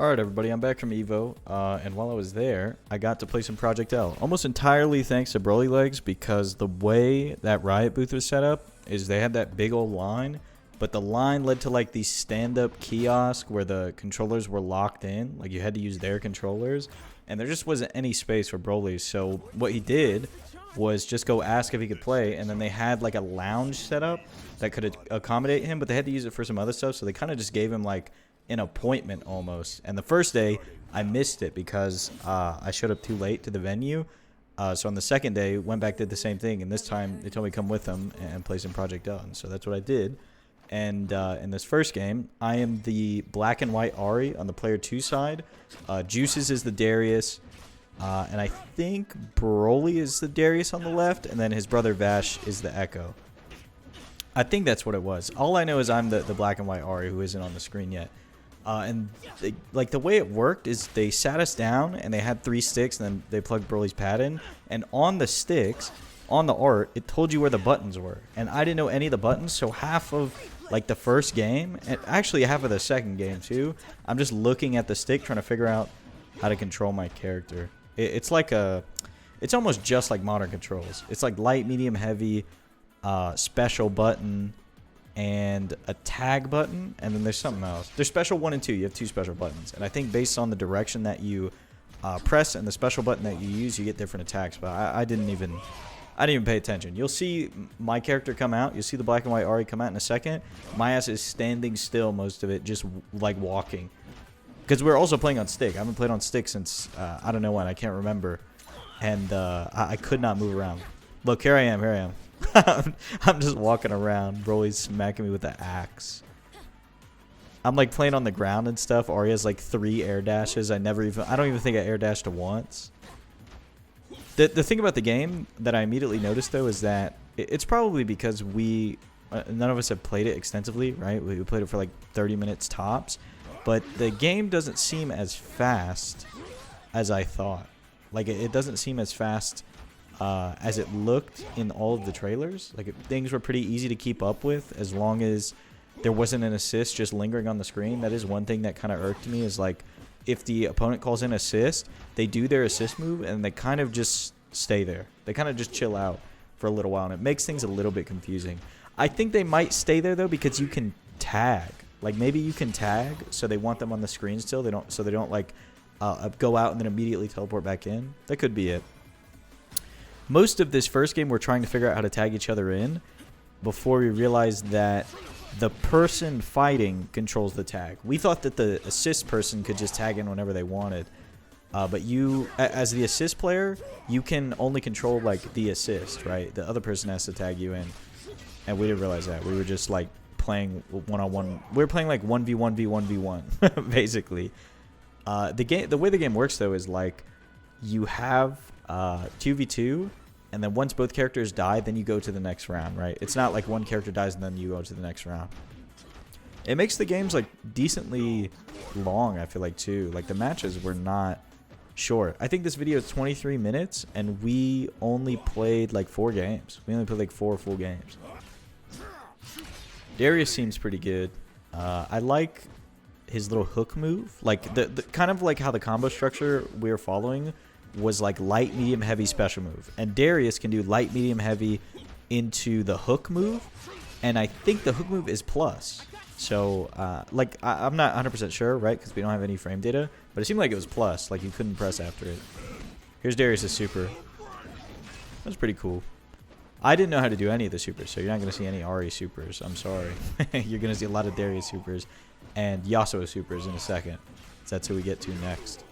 Alright everybody, I'm back from Evo, and while I was there, I got to play some Project L. Almost entirely thanks to Brolylegs, because the way that Riot booth was set up is they had that big old line, but the line led to like these stand-up kiosk where the controllers were locked in, like you had to use their controllers, and there just wasn't any space for Broly, so what he did was just go ask if he could play, and then they had like a lounge set up that could accommodate him, but they had to use it for some other stuff, so they kind of just gave him like an appointment almost. And the first day I missed it because I showed up too late to the venue, so on the second day went back, did the same thing, and this time they told me to come with them and play some Project L, and so that's what I did. And in this first game I am the black and white Ari on the player 2 side. Juices is the Darius, and I think Broly is the Darius on the left, and then his brother Vash is the Echo. I think that's what it was. All I know is I'm the black and white Ari who isn't on the screen yet. And they, like the way it worked is they sat us down and they had 3 sticks, and then they plugged Broly's pad in, and on the sticks, on the art, it told you where the buttons were, and I didn't know any of the buttons. So half of like the first game, and actually half of the second game too, I'm just looking at the stick trying to figure out how to control my character. It's like it's almost just like modern controls. It's like light, medium, heavy, special button, and a tag button, and then there's something else. There's special 1 and 2. You have 2 special buttons, and I think based on the direction that you press and the special button that you use, you get different attacks. But I didn't even pay attention. You'll see my character come out. You'll see the black and white Ari come out in a second. My ass is standing still most of it, just like walking, because we're also playing on stick. I haven't played on stick since I don't know when. I can't remember, and I could not move around. Look, here I am. Here I am. I'm just walking around. Broly's smacking me with the axe. I'm like playing on the ground and stuff. Ari has like 3 air dashes. I don't even think I air dashed once. The thing about the game that I immediately noticed though is that it's probably because none of us have played it extensively, right? We played it for like 30 minutes tops, but the game doesn't seem as fast as I thought. Like it doesn't seem as fast as it looked in all of the trailers. Like things were pretty easy to keep up with as long as there wasn't an assist just lingering on the screen. That is one thing that kind of irked me, is like if the opponent calls in assist, they do their assist move and they kind of just stay there. They kind of just chill out for a little while, and it makes things a little bit confusing. I think they might stay there though because you can tag. Like maybe you can tag, so they want them on the screen still. They don't like go out and then immediately teleport back in. That could be it. Most of this first game, we're trying to figure out how to tag each other in before we realized that the person fighting controls the tag. We thought that the assist person could just tag in whenever they wanted. But you, as the assist player, you can only control like the assist, right? The other person has to tag you in. And we didn't realize that. We were just like playing one-on-one. We were playing like 1v1v1v1, basically. The way the game works though is like you have 2v2, and then once both characters die, then you go to the next round, right? It's not like one character dies and then you go to the next round. It makes the games like decently long, I feel like, too. Like the matches were not short. I think this video is 23 minutes and we only played like 4 games. We only played like 4 full games. Darius seems pretty good. I like his little hook move, like the kind of like how the combo structure we were following was like light, medium, heavy, special move, and Darius can do light, medium, heavy into the hook move, and I think the hook move is plus. So like I'm not 100% sure, right, because we don't have any frame data, but it seemed like it was plus, like you couldn't press after it. Here's Darius' super. That was pretty cool. I didn't know how to do any of the supers, so you're not going to see any Ari supers. I'm sorry. You're going to see a lot of Darius supers and Yasuo supers in a second. So that's who we get to next.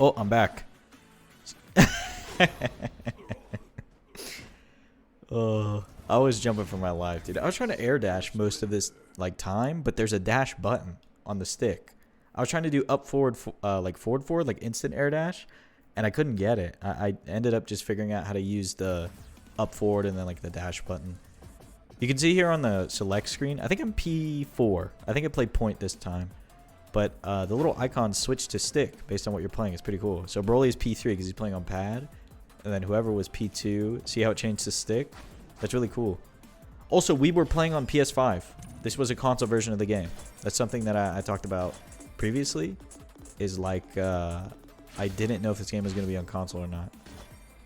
Oh, I'm back. Oh, I was jumping for my life, dude. I was trying to air dash most of this like time, but there's a dash button on the stick. I was trying to do up forward, like forward, like instant air dash, and I couldn't get it. I ended up just figuring out how to use the up forward and then like the dash button. You can see here on the select screen, I think I'm P4. I think I played point this time. But the little icons switch to stick based on what you're playing. It's pretty cool. So Broly is P3 because he's playing on pad. And then whoever was P2, see how it changed to stick? That's really cool. Also, we were playing on PS5. This was a console version of the game. That's something that I talked about previously. Is like, I didn't know if this game was going to be on console or not.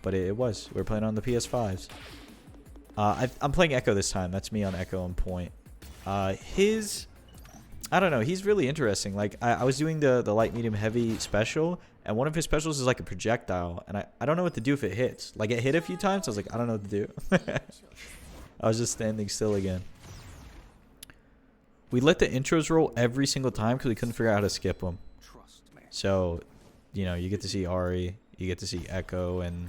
But it was. We were playing on the PS5s. I'm playing Echo this time. That's me on Echo on point. I don't know. He's really interesting. Like, I was doing the light, medium, heavy special. And one of his specials is like a projectile. And I don't know what to do if it hits. Like, it hit a few times. I was like, I don't know what to do. I was just standing still again. We let the intros roll every single time because we couldn't figure out how to skip them. So, you know, you get to see Ari. You get to see Echo. And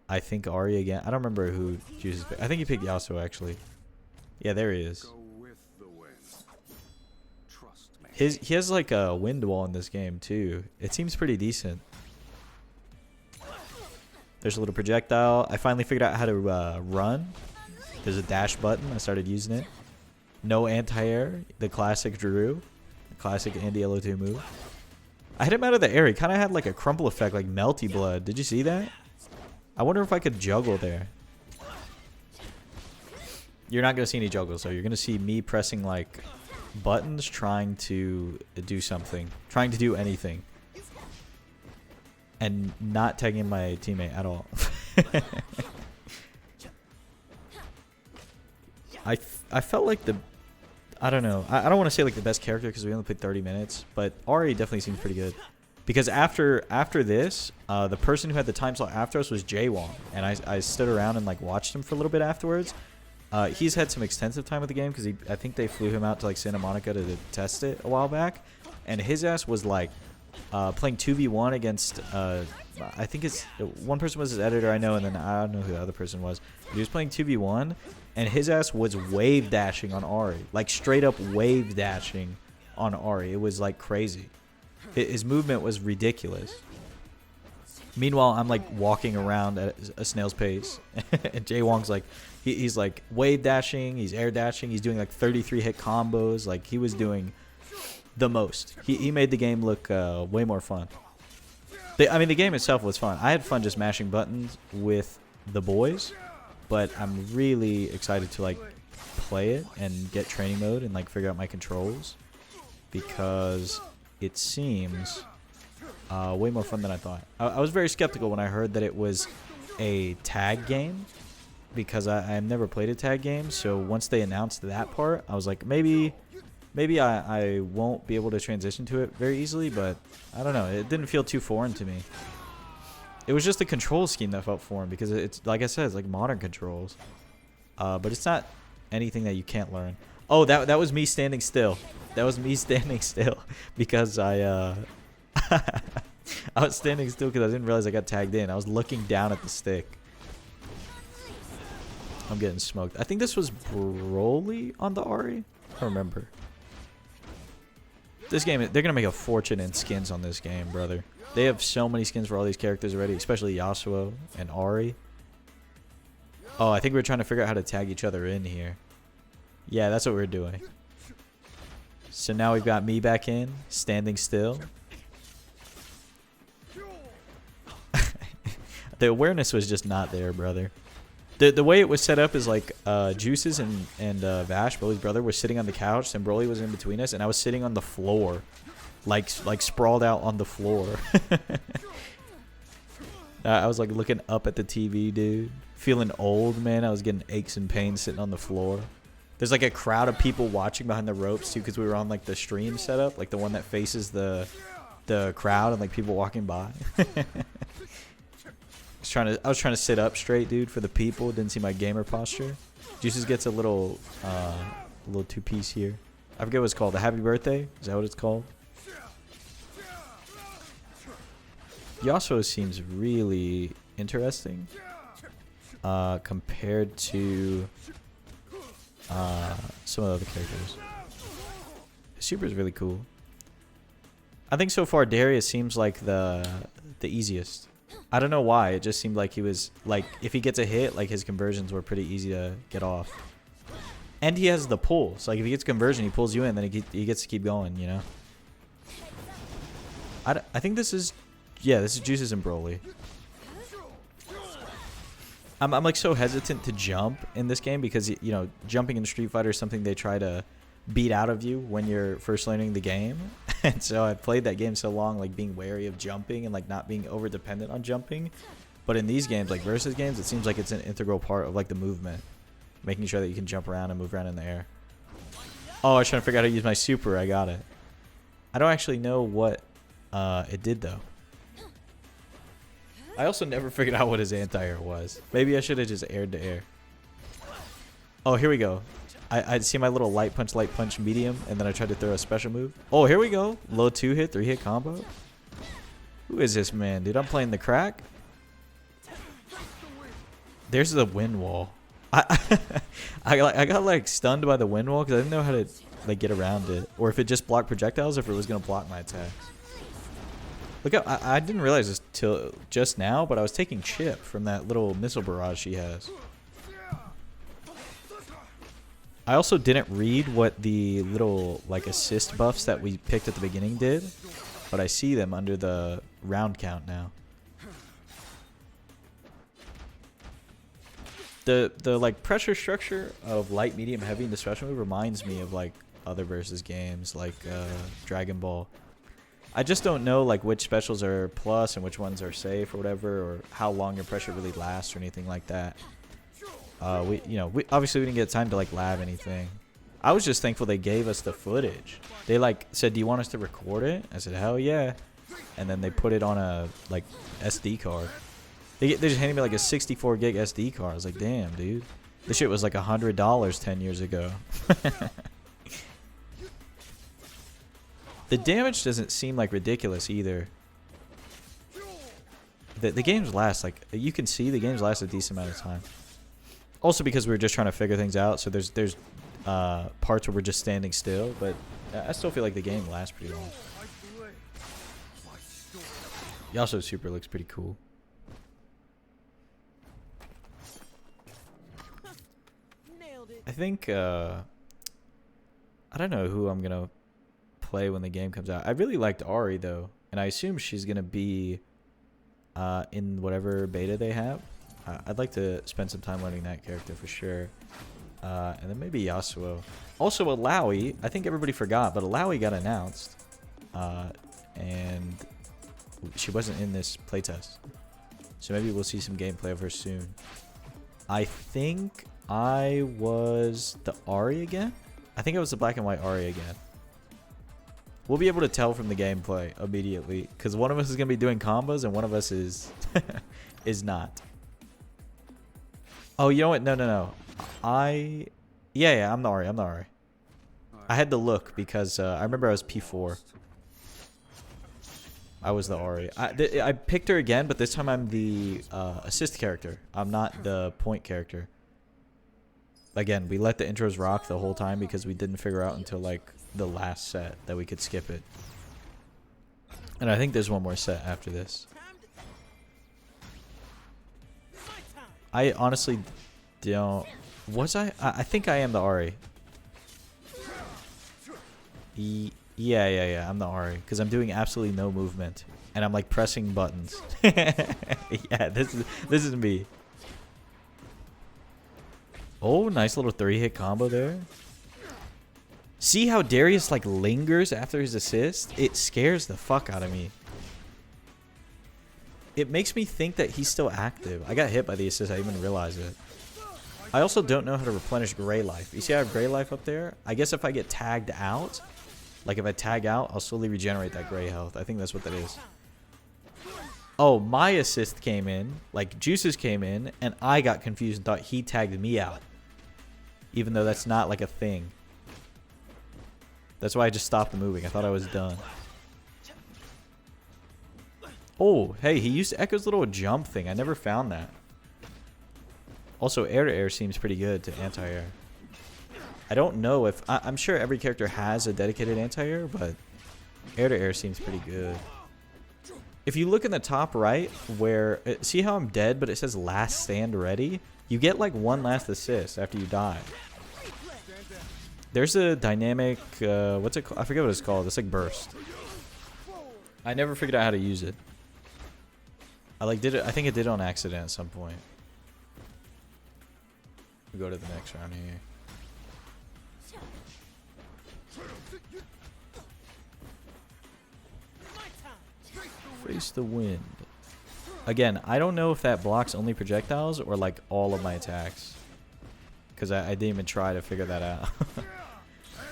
I think Ari again. I don't remember who chooses. I think he picked Yasuo, actually. Yeah, there he is. He has like a wind wall in this game too. It seems pretty decent. There's a little projectile. I finally figured out how to run. There's a dash button. I started using it. No anti-air. The classic Drew. The classic Andy L2 move. I hit him out of the air. He kind of had like a crumple effect, like melty blood. Did you see that? I wonder if I could juggle there. You're not going to see any juggles, though. You're going to see me pressing like buttons trying to do something, trying to do anything, and not tagging my teammate at all. I felt like I don't know, I don't want to say like the best character because we only played 30 minutes, but Ari definitely seems pretty good because after this the person who had the time slot after us was Jaewong, and I stood around and like watched him for a little bit afterwards. He's had some extensive time with the game because I think they flew him out to like Santa Monica to test it a while back, and his ass was like playing 2v1 against I think it's one person was his editor, I know, and then I don't know who the other person was. But he was playing 2v1, and his ass was wave dashing on Ari, like straight up wave dashing on Ari. It was like crazy. His movement was ridiculous. Meanwhile, I'm like walking around at a snail's pace, and Jaewong's like, he's like wave dashing, he's air dashing, he's doing like 33 hit combos. Like he was doing the most. He made the game look way more fun. I mean, the game itself was fun. I had fun just mashing buttons with the boys, but I'm really excited to like play it and get training mode and like figure out my controls because it seems way more fun than I thought. I was very skeptical when I heard that it was a tag game because I've never played a tag game. So once they announced that part, I was like, maybe I won't be able to transition to it very easily, but I don't know. It didn't feel too foreign to me. It was just the control scheme that felt foreign because it's, like I said, it's like modern controls. But it's not anything that you can't learn. Oh, that was me standing still. That was me standing still because I was standing still because I didn't realize I got tagged in. I was looking down at the stick. I'm getting smoked. I think this was Broly on the Ari. I don't remember. This game, they're going to make a fortune in skins on this game, brother. They have so many skins for all these characters already, especially Yasuo and Ari. Oh, I think we're trying to figure out how to tag each other in here. Yeah, that's what we're doing. So now we've got me back in, standing still. The awareness was just not there, brother. The way it was set up is like Juices and Vash, Broly's brother, were sitting on the couch, and Broly was in between us, and I was sitting on the floor, like sprawled out on the floor. I was like looking up at the TV, dude. Feeling old, man. I was getting aches and pains sitting on the floor. There's like a crowd of people watching behind the ropes too, because we were on like the stream setup, like the one that faces the crowd and like people walking by. I was trying to sit up straight, dude, for the people. Didn't see my gamer posture. Juices gets a little two-piece here. I forget what it's called. The Happy Birthday? Is that what it's called? Yasuo seems really interesting compared to some of the other characters. His super is really cool. I think so far Darius seems like the easiest. I don't know why. It just seemed like he was like, if he gets a hit, like his conversions were pretty easy to get off. And he has the pull. So like if he gets conversion, he pulls you in, then he gets to keep going, you know? I think this is, yeah, this is Juices and Broly. I'm like so hesitant to jump in this game because, you know, jumping in Street Fighter is something they try to beat out of you when you're first learning the game. And so I played that game so long, like being wary of jumping and like not being over dependent on jumping. But in these games, like versus games, it seems like it's an integral part of like the movement, making sure that you can jump around and move around in the air. Oh, I was trying to figure out how to use my super. I got it. I don't actually know what it did though. I also never figured out what his anti-air was. Maybe I should have just aired to air. Oh, here we go. I see my little light punch, medium, and then I tried to throw a special move. Oh, here we go. Low 2-hit, 3-hit combo. Who is this man, dude? I'm playing the crack. There's the wind wall. I got like stunned by the wind wall because I didn't know how to like get around it, or if it just blocked projectiles, if it was gonna block my attacks. Look out! I didn't realize this till just now, but I was taking chip from that little missile barrage she has. I also didn't read what the little like assist buffs that we picked at the beginning did, but I see them under the round count now. The like pressure structure of light, medium, heavy in the special move reminds me of like other versus games like Dragon Ball. I just don't know like which specials are plus and which ones are safe or whatever, or how long your pressure really lasts or anything like that. We obviously we didn't get time to like lab anything. I was just thankful they gave us the footage. They like said, "Do you want us to record it?" I said, "Hell yeah!" And then they put it on a like SD card. They just handed me like a 64 gig SD card. I was like, "Damn, dude, this shit was like $100 10 years ago." The damage doesn't seem like ridiculous either. The games last like you can see the games last a decent amount of time. Also because we were just trying to figure things out, so there's parts where we're just standing still, but I still feel like the game lasts pretty long. Yasuo's super looks pretty cool. I think I don't know who I'm gonna play when the game comes out. I really liked Ari though, and I assume she's gonna be in whatever beta they have. I'd like to spend some time learning that character for sure. And then maybe Yasuo. Also, Alawi. I think everybody forgot, but Alawi got announced. And she wasn't in this playtest. So maybe we'll see some gameplay of her soon. I think I was the Ari again. I think I was the black and white Ari again. We'll be able to tell from the gameplay immediately, because one of us is going to be doing combos and one of us is is not. Oh, you know what? No. Yeah, I'm the Ari. I had to look because I remember I was P4. I was the Ari. I picked her again, but this time I'm the assist character. I'm not the point character. Again, we let the intros rock the whole time because we didn't figure out until like the last set that we could skip it. And I think there's one more set after this. I honestly don't... Was I? I think I am the Ari. Yeah. I'm the Ari. Because I'm doing absolutely no movement. And I'm like pressing buttons. Yeah, this is me. Oh, nice little 3-hit combo there. See how Darius like lingers after his assist? It scares the fuck out of me. It makes me think that he's still active. I got hit by the assist. I didn't even realize it. I also don't know how to replenish gray life. You see I have gray life up there? I guess if I get tagged out, like if I tag out, I'll slowly regenerate that gray health. I think that's what that is. Oh, my assist came in, like Juice's came in, and I got confused and thought he tagged me out. Even though that's not like a thing. That's why I just stopped moving. I thought I was done. Oh, hey, he used Echo's little jump thing. I never found that. Also, air to air seems pretty good to anti-air. I don't know if... I'm sure every character has a dedicated anti-air, but air to air seems pretty good. If you look in the top right, where... See how I'm dead, but it says last stand ready? You get like one last assist after you die. There's a dynamic... what's it called? I forget what it's called. It's like burst. I never figured out how to use it. I like did it. I think I did it on accident at some point. We go to the next round here. Face the wind. Again, I don't know if that blocks only projectiles or like all of my attacks. Because I didn't even try to figure that out.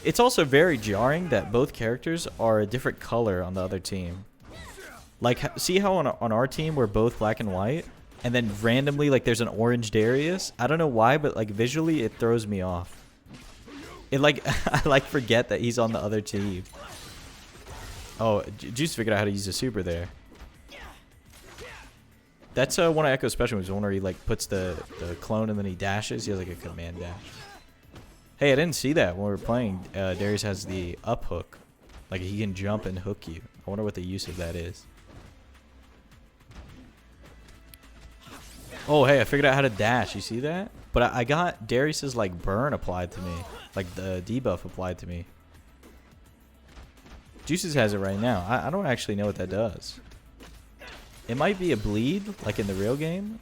It's also very jarring that both characters are a different color on the other team. Like, see how on our team we're both black and white? And then randomly, like, there's an orange Darius? I don't know why, but, like, visually it throws me off. It, like, I, like, forget that he's on the other team. Oh, Juice figured out how to use a super there. That's one of Echo's special moves, one where he, like, puts the clone and then he dashes. He has, like, a command dash. Hey, I didn't see that when we were playing. Darius has the up hook. Like, he can jump and hook you. I wonder what the use of that is. Oh, hey, I figured out how to dash. You see that? But I got Darius's, like, burn applied to me. Like, the debuff applied to me. Juices has it right now. I don't actually know what that does. It might be a bleed, like in the real game.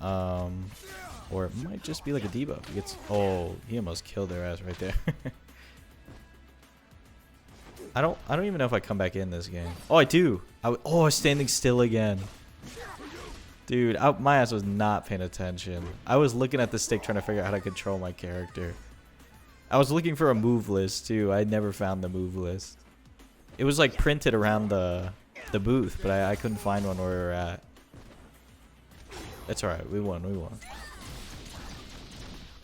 Or it might just be like a debuff. He gets, oh, he almost killed their ass right there. I don't even know if I come back in this game. Oh, I do. I was standing still again. Dude, my ass was not paying attention. I was looking at the stick trying to figure out how to control my character. I was looking for a move list too. I never found the move list. It was like printed around the booth, but I couldn't find one where we were at. That's alright. We won. We won.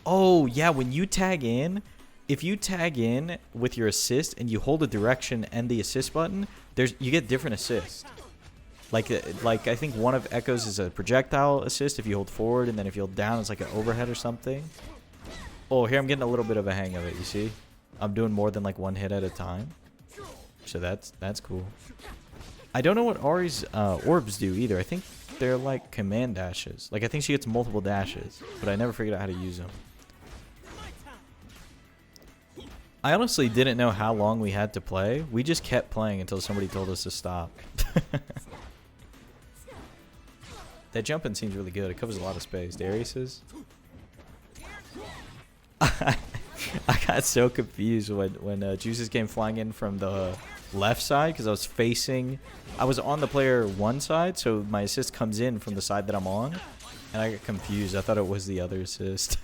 Oh, yeah. When you tag in, if you tag in with your assist and you hold the direction and the assist button, you get different assists. Like I think one of Echo's is a projectile assist if you hold forward, and then if you hold down, it's like an overhead or something. Oh, here I'm getting a little bit of a hang of it, you see? I'm doing more than like one hit at a time. So that's cool. I don't know what Ari's orbs do either. I think they're like command dashes. Like I think she gets multiple dashes, but I never figured out how to use them. I honestly didn't know how long we had to play. We just kept playing until somebody told us to stop. That jumping seems really good. It covers a lot of space. Darius's. I got so confused when Juices came flying in from the left side because I was on the player one side, so my assist comes in from the side that I'm on, and I got confused. I thought it was the other assist.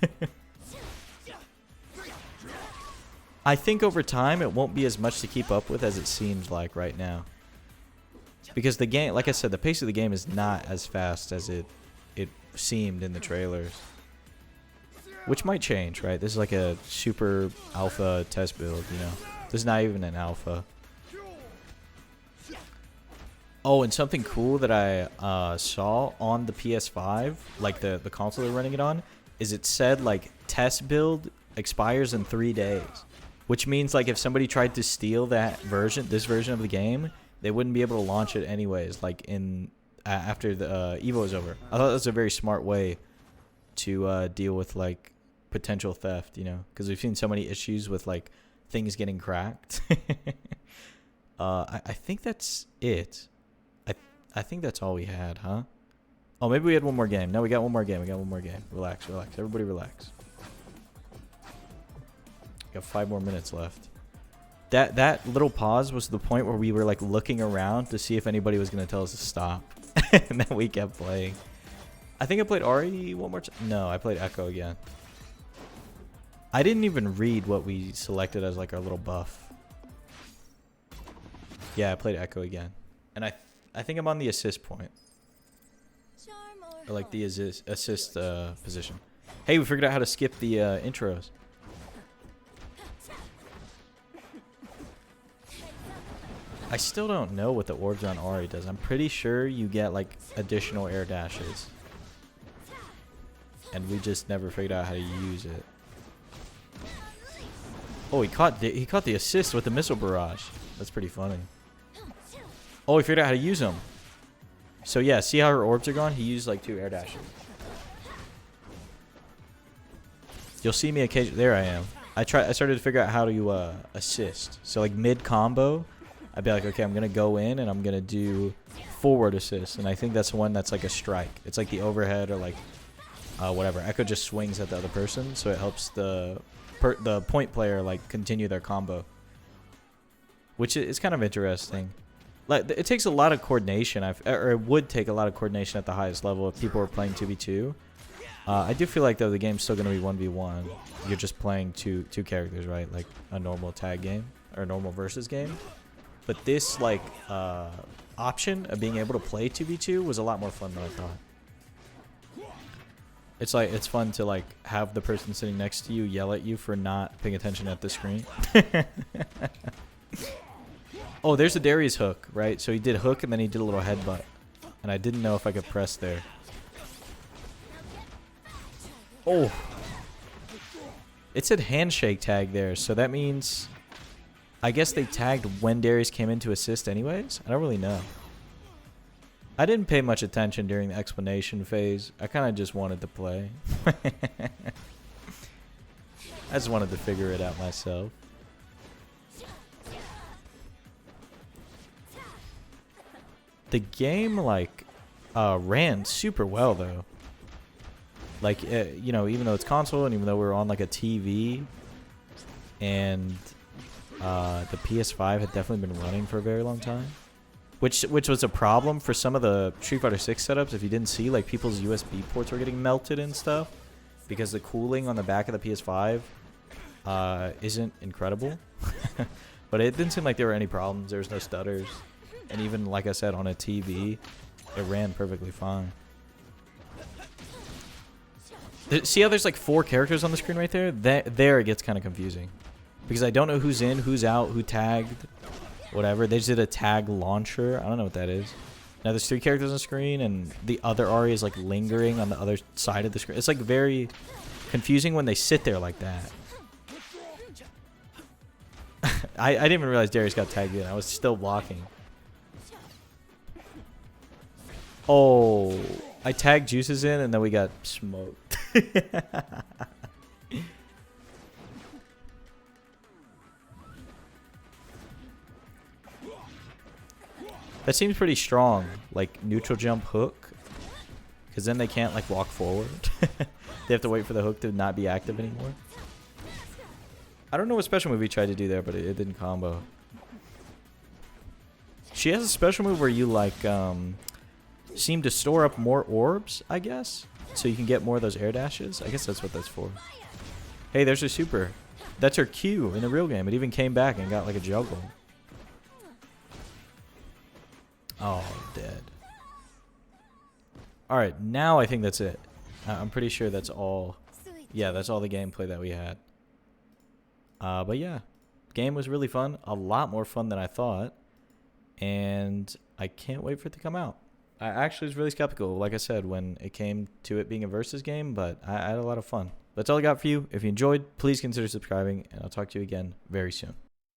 I think over time it won't be as much to keep up with as it seems like right now. Because the game, like I said, the pace of the game is not as fast as it seemed in the trailers. Which might change, right? This is like a super alpha test build, you know. This is not even an alpha. Oh, and something cool that I saw on the PS5, like the console they're running it on, is it said like test build expires in 3 days. Which means like if somebody tried to steal this version of the game, they wouldn't be able to launch it anyways, like after the Evo is over. I thought that was a very smart way to deal with like potential theft, you know, because we've seen so many issues with like things getting cracked. I think that's it. I think that's all we had, huh? Oh, maybe we had one more game. No, we got one more game. Relax, relax. Everybody relax. We got 5 more minutes left. That little pause was the point where we were like looking around to see if anybody was going to tell us to stop. And then we kept playing. I think I played Ari one more time. No, I played Echo again. I didn't even read what we selected as like our little buff. Yeah, I played Echo again. And I think I'm on the assist point. Or like the assist position. Hey, we figured out how to skip the intros. I still don't know what the orbs on Ari does. I'm pretty sure you get like additional air dashes. And we just never figured out how to use it. Oh, he caught the assist with the missile barrage. That's pretty funny. Oh, he figured out how to use them. So yeah, see how her orbs are gone? He used like 2 air dashes. You'll see me occasionally. There I am. I started to figure out how to assist. So like mid combo, I'd be like, okay, I'm gonna go in and I'm gonna do forward assist, and I think that's one that's like a strike. It's like the overhead or like whatever. Echo just swings at the other person, so it helps the point player like continue their combo, which is kind of interesting. Like it takes a lot of coordination. Or it would take a lot of coordination at the highest level if people were playing 2v2. I do feel like though the game's still gonna be 1v1. You're just playing two characters, right? Like a normal tag game or a normal versus game. But this like option of being able to play 2v2 was a lot more fun than I thought. It's like it's fun to like have the person sitting next to you yell at you for not paying attention at the screen. Oh, there's a Darius hook, right? So he did hook and then he did a little headbutt, and I didn't know if I could press there. Oh, it said handshake tag there, so that means I guess they tagged when Darius came in to assist anyways? I don't really know. I didn't pay much attention during the explanation phase. I kind of just wanted to play. I just wanted to figure it out myself. The game, like, ran super well, though. Like, you know, even though it's console and even though we're on, like, a TV and the PS5 had definitely been running for a very long time. Which was a problem for some of the Street Fighter 6 setups. If you didn't see, like, people's USB ports were getting melted and stuff because the cooling on the back of the PS5 isn't incredible. But it didn't seem like there were any problems. There was no stutters. And even, like I said, on a TV, it ran perfectly fine. See how there's like 4 characters on the screen right there? There it gets kind of confusing. Because I don't know who's in, who's out, who tagged. Whatever. They just did a tag launcher. I don't know what that is. Now there's 3 characters on the screen and the other Ari is like lingering on the other side of the screen. It's like very confusing when they sit there like that. I didn't even realize Darius got tagged in. I was still blocking. Oh, I tagged Juices in and then we got smoked. That seems pretty strong, like neutral jump hook, because then they can't like walk forward. They have to wait for the hook to not be active anymore. I don't know what special move he tried to do there, but it didn't combo. She has a special move where you like seem to store up more orbs, I guess, so you can get more of those air dashes. I guess that's what that's for. Hey, there's her super. That's her Q in the real game. It even came back and got like a juggle. Oh, dead. Alright, now I think that's it. I'm pretty sure that's all. Yeah, that's all the gameplay that we had. But yeah, game was really fun. A lot more fun than I thought. And I can't wait for it to come out. I actually was really skeptical, like I said, when it came to it being a versus game, but I had a lot of fun. That's all I got for you. If you enjoyed, please consider subscribing, and I'll talk to you again very soon.